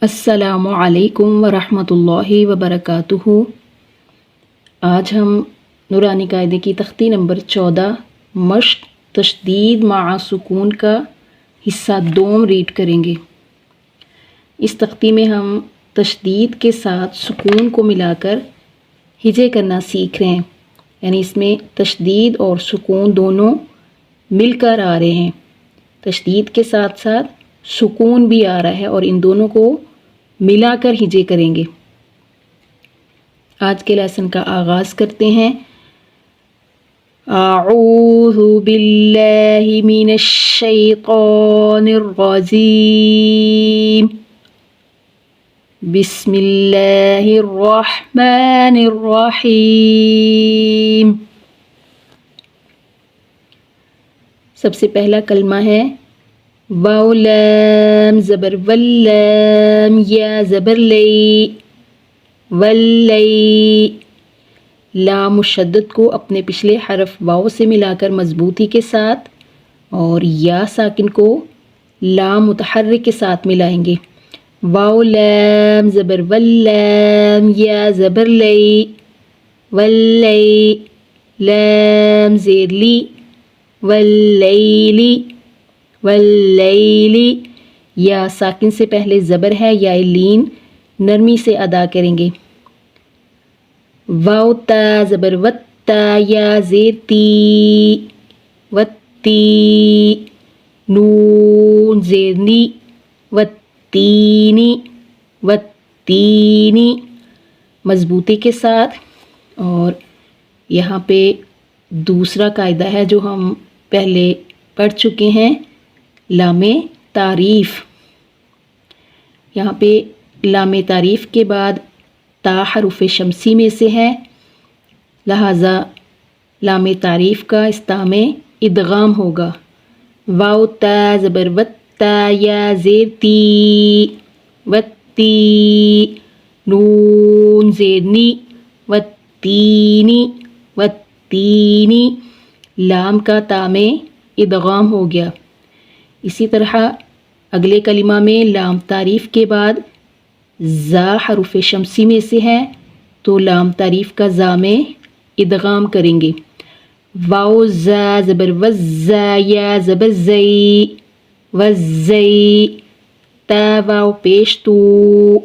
السلام علیکم ورحمۃ اللہ وبرکاتہ۔ آج ہم نورانی قاعدے کی تختی نمبر 14 مشق تشدید مع سکون کا حصہ دوم ریڈ کریں گے۔ اس تختی میں ہم تشدید کے ساتھ سکون کو ملا کر ہجے کرنا سیکھ رہے ہیں، یعنی اس میں تشدید اور سکون دونوں مل کر آ رہے ہیں۔ تشدید کے ساتھ ساتھ سکون بھی آ رہا ہے اور ان دونوں کو ملا کر ہجے کریں گے۔ آج کے لیسن کا آغاز کرتے ہیں۔ اعوذ باللہ من الشیطان الرجیم، بسم اللہ الرحمن الرحیم۔ سب سے پہلا کلمہ ہے واو لام زبر واللام یا زبر لی، ولی۔ لام مشدد کو اپنے پچھلے حرف واو سے ملا کر مضبوطی کے ساتھ اور یا ساکن کو لام متحرک کے ساتھ ملائیں گے۔ واو لام زبر واللام یا زبر لی، ولی۔ لام زیر لی، واللیلی، واللیلی۔ یا ساکن سے پہلے زبر ہے، یا لین نرمی سے ادا کریں گے۔ واو تا زبر وتا یا زیر تی، وتی۔ نون زیر نی، وتینی، وتینی، مضبوطی کے ساتھ۔ اور یہاں پہ دوسرا قاعدہ ہے جو ہم پہلے پڑھ چکے ہیں، لام تعریف۔ یہاں پہ لام تعریف کے بعد تا حرف شمسی میں سے ہے، لہٰذا لام تعریف کا اس تا میں ادغام ہوگا۔ واو تا زبر وتا یا زیر تی، وتی۔ نون زیر نی، وتینی، وتینی۔ لام کا تا میں ادغام ہو گیا۔ اسی طرح اگلے کلمہ میں لام تعریف کے بعد زا حرف شمسی میں سے ہے تو لام تعریف کا زا میں ادغام کریں گے۔ واو زا زبر وزا یا زبر زئی، وزئی۔ تا واو پیش تو،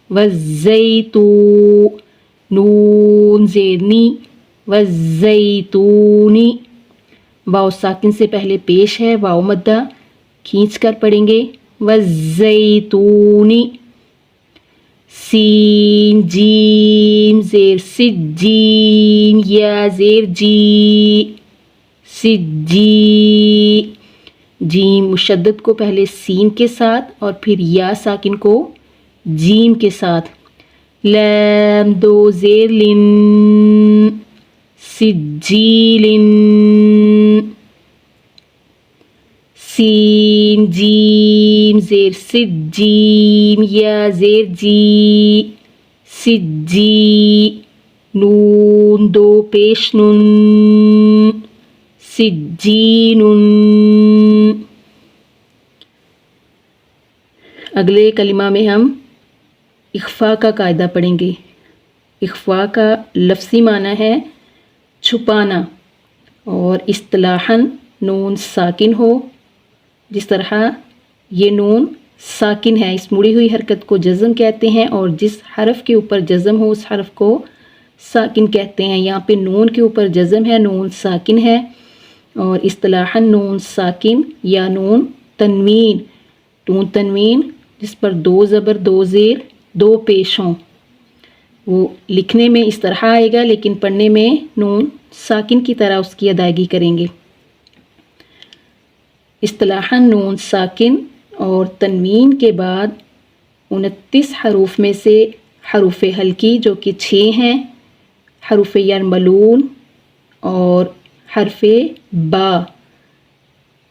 وزیتو۔ نون زیر نی، وزیتونی۔ واو ساکن سے پہلے پیش ہے، واو مدہ کھینچ کر پڑھیں گے، وزیتونی۔ سین جیم زیر سجین یا زیر جی، سجی۔ جیم مشدد کو پہلے سین کے ساتھ اور پھر یا ساکن کو جیم کے ساتھ۔ لام دو زیر لن، سجیلن۔ سین جیم زیر سجیم یا زیر جی، سجی۔ نون دو پیش نن، سجینن۔ اگلے کلمہ میں ہم اخفا کا قاعدہ پڑھیں گے۔ اخفا کا لفظی معنی ہے چھپانا، اور اصطلاحاً نون ساکن ہو، جس طرح یہ نون ساکن ہے، اس مڑی ہوئی حرکت کو جزم کہتے ہیں، اور جس حرف کے اوپر جزم ہو اس حرف کو ساکن کہتے ہیں۔ یہاں پہ نون کے اوپر جزم ہے، نون ساکن ہے، اور اصطلاحاً نون ساکن یا نون تنوین، نون تنوین جس پر دو زبر دو زیر دو پیش ہوں، وہ لکھنے میں اس طرح آئے گا لیکن پڑھنے میں نون ساکن کی طرح اس کی ادائیگی کریں گے۔ اصطلاحاً نون ساکن اور تنوین کے بعد 29 حروف میں سے حروف حلقی جو کہ 6 ہیں، حروف یرملون اور حرف با،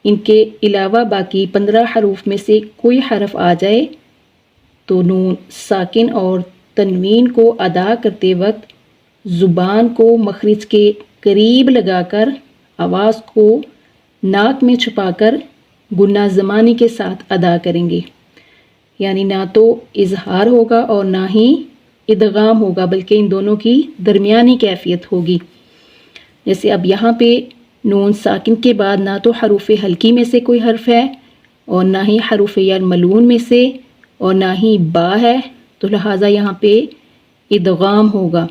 ان کے علاوہ باقی 15 حروف میں سے کوئی حرف آ جائے تو نون ساکن اور تنوین کو ادا کرتے وقت زبان کو مخرج کے قریب لگا کر آواز کو ناک میں چھپا کر گنہ زمانی کے ساتھ ادا کریں گے۔ یعنی نہ تو اظہار ہوگا اور نہ ہی ادغام ہوگا، بلکہ ان دونوں کی درمیانی کیفیت ہوگی۔ جیسے اب یہاں پہ نون ساکن کے بعد نہ تو حروف حلقی میں سے کوئی حرف ہے اور نہ ہی حروف یرملون میں سے اور نہ ہی با ہے، تو لہٰذا یہاں پہ ادغام ہوگا۔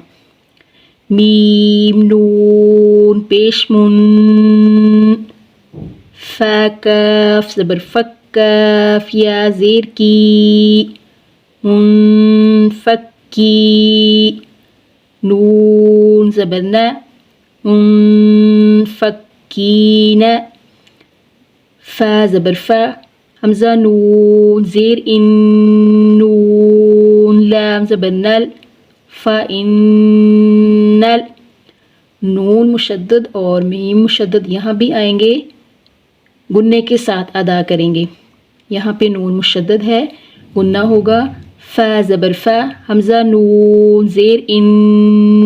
میم نون پیش من، فا کاف زبر فک کاف، یا زیر کی، منفکی، نون زبر نا، منفکین، فا زبر فا، حمزہ نون زیر ان، نون لام زبر نل، فا انل، نون مشدد اور میم مشدد یہاں بھی آئیں گے، گننے کے ساتھ ادا کریں گے۔ یہاں پہ نون مشدد ہے، گننا ہوگا، فا زبر فا، حمزہ نون زیر ان،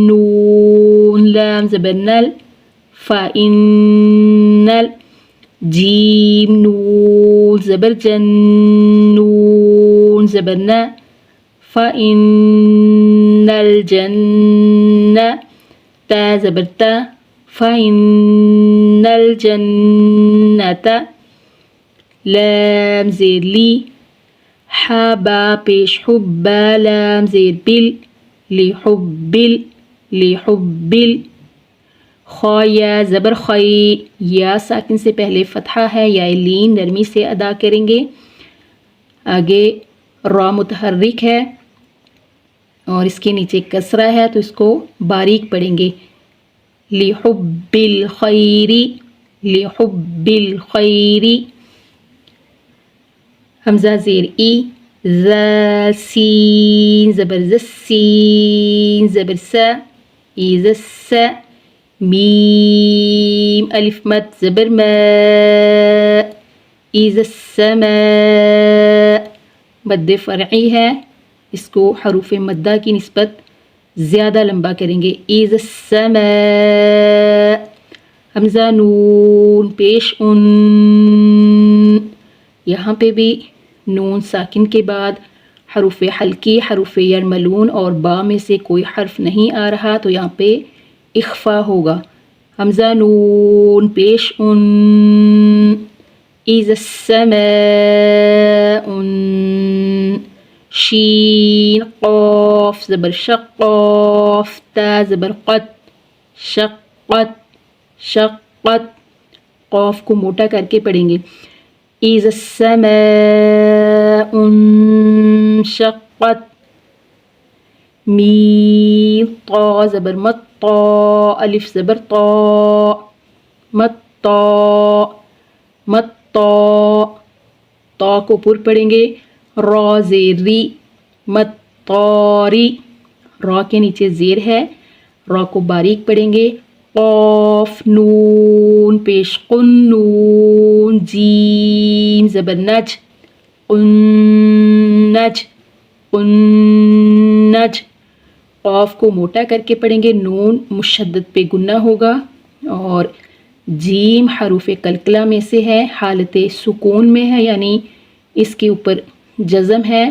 نون لام زبر نل، فا انل، جیم نون زبر جن، نون زبر نا، فا انل جن، تا زبر تا، فا انل جنت، لام زیر لی، حا با پیش حبا، لام زیر بل، لحبل، لحبل، خا یا زبر خی، یا ساکن سے پہلے فتحہ ہے، یا لین نرمی سے ادا کریں گے۔ آگے را متحرک ہے اور اس کے نیچے کسرہ ہے تو اس کو باریک پڑھیں گے، لحب الخیر، لحب الخیر، حمزہ زیر ای، ذا سین زبر زسین زبر سا، ای زس، میم الف مد زبر ما، ای السماء، مد فرعی ہے، اس کو حروف مدہ کی نسبت زیادہ لمبا کریں گے، ای السماء، حمزہ نون پیش ان، یہاں پہ بھی نون ساکن کے بعد حروف حلقی، حروف یرملون اور با میں سے کوئی حرف نہیں آ رہا تو یہاں پہ اخفا ہوگا، حمزہ نون پیش ان، اذا السماء ان، شین قاف زبر شقاف، تا زبر قط، شقت، شقت، قاف کو موٹا کر کے پڑھیں گے، اذا السماء انشقت، میم طا زبر مطا، الف زبر طا، مطا، مطا، طا کو پر پڑھیں گے، را زیر ری، مطاری، را کے نیچے زیر ہے، را کو باریک پڑھیں گے، قاف نون پیش قن، نون جیم زبر نج، قنج، قنج، قاف کو موٹا کر کے پڑھیں گے، نون مشدد پہ گنہ ہوگا اور جیم حروف قلقلہ میں سے ہے، حالت سکون میں ہے، یعنی اس کے اوپر جزم ہے،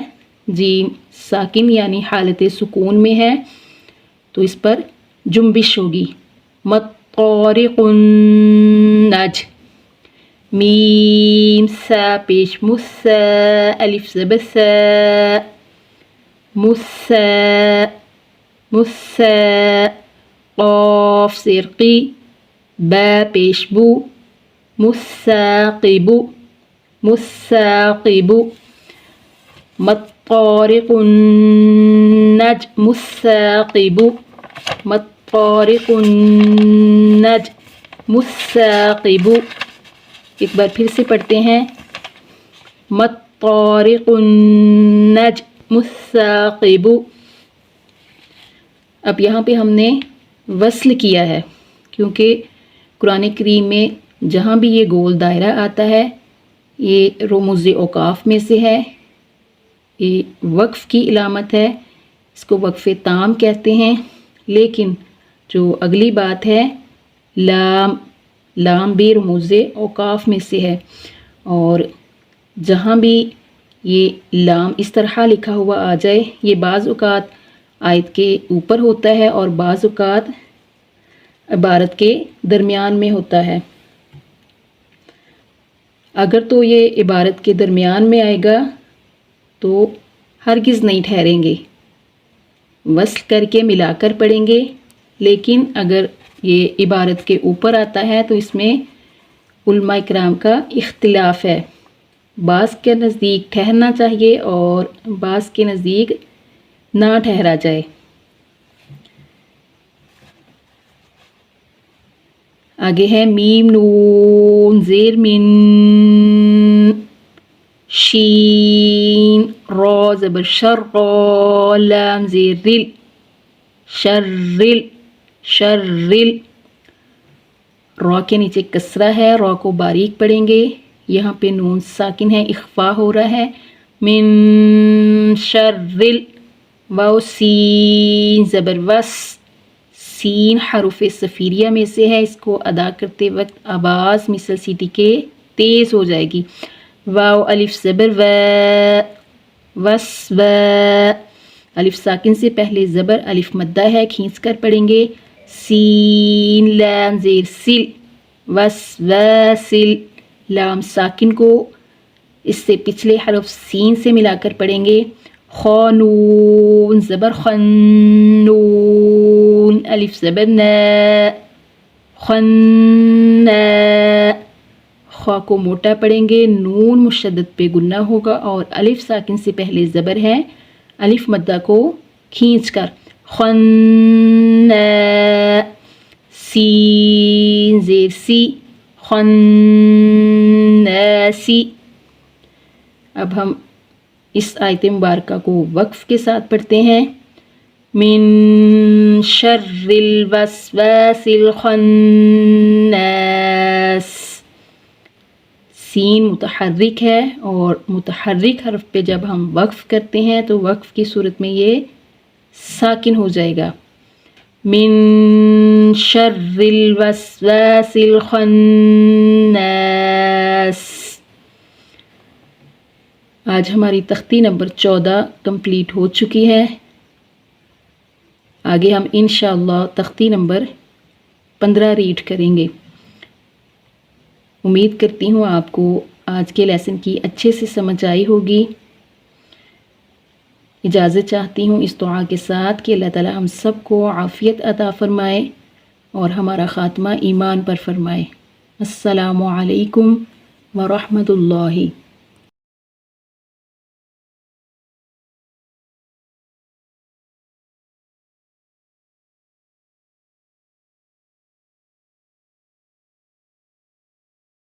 جیم ساکن یعنی حالت سکون میں ہے تو اس پر جنبش ہوگی، مطارق النج، میم سا پیش مسا، الف زبر سا، مسا، مسا، قاف زیر قی، با پیش بو، مساقب، مساقب، مطارق النج، مساقب، مطارق النج، مساقب، ایک بار پھر سے پڑھتے ہیں، مطارق النج، مساقب۔ اب یہاں پہ ہم نے وصل کیا ہے کیونکہ قرآن کریم میں جہاں بھی یہ گول دائرہ آتا ہے یہ رموز اوقاف میں سے ہے، یہ وقف کی علامت ہے، اس کو وقف تام کہتے ہیں، لیکن جو اگلی بات ہے لام، لام بھی رموز اوقاف میں سے ہے، اور جہاں بھی یہ لام اس طرح لکھا ہوا آ جائے. یہ بعض اوقات آیت کے اوپر ہوتا ہے اور بعض اوقات عبارت کے درمیان میں ہوتا ہے. اگر تو یہ عبارت کے درمیان میں آئے گا تو ہرگز نہیں ٹھہریں گے، وصل کر کے ملا کر پڑھیں گے. لیکن اگر یہ عبارت کے اوپر آتا ہے تو اس میں علماء کرام کا اختلاف ہے. بعض کے نزدیک ٹھہرنا چاہیے اور بعض کے نزدیک نہ ٹھہرا جائے. آگے ہے میم نون زیر من شین را زبر شر را لام زیر رل شرل شرل. را کے نیچے کسرہ ہے، را کو باریک پڑھیں گے. یہاں پہ نون ساکن ہے، اخفا ہو رہا ہے. من شرل واو سین زبر وس. سین حروف صفیریہ میں سے ہے، اس کو ادا کرتے وقت آواز مثل سیٹی کے تیز ہو جائے گی. واو الف زبر و وس و. الف ساکن سے پہلے زبر الف مدہ ہے، کھینچ کر پڑھیں گے. سین لام زیر سل وس و سل. لام ساکن کو اس سے پچھلے حرف سین سے ملا کر پڑھیں گے. خانون زبر خن نون الف زبر نا خن. خا کو موٹا پڑھیں گے، نون مشدد پہ گنہ ہوگا اور الف ساکن سے پہلے زبر ہے، الف مدہ کو کھینچ کر. خن. سین زیر سی خناسی. اب ہم اس آیت مبارکہ کو وقف کے ساتھ پڑھتے ہیں. من شر الوسواس الخناس. سین متحرک ہے اور متحرک حرف پہ جب ہم وقف کرتے ہیں تو وقف کی صورت میں یہ ساکن ہو جائے گا. من شر الوسواس الخناس. آج ہماری تختی نمبر 14 کمپلیٹ ہو چکی ہے. آگے ہم انشاءاللہ تختی نمبر 15 ریڈ کریں گے. امید کرتی ہوں آپ کو آج کے لیسن کی اچھے سے سمجھ آئی ہوگی. اجازت چاہتی ہوں اس دعا کے ساتھ کہ اللہ تعالی ہم سب کو عافیت عطا فرمائے اور ہمارا خاتمہ ایمان پر فرمائے. السلام علیکم ورحمۃ اللہ.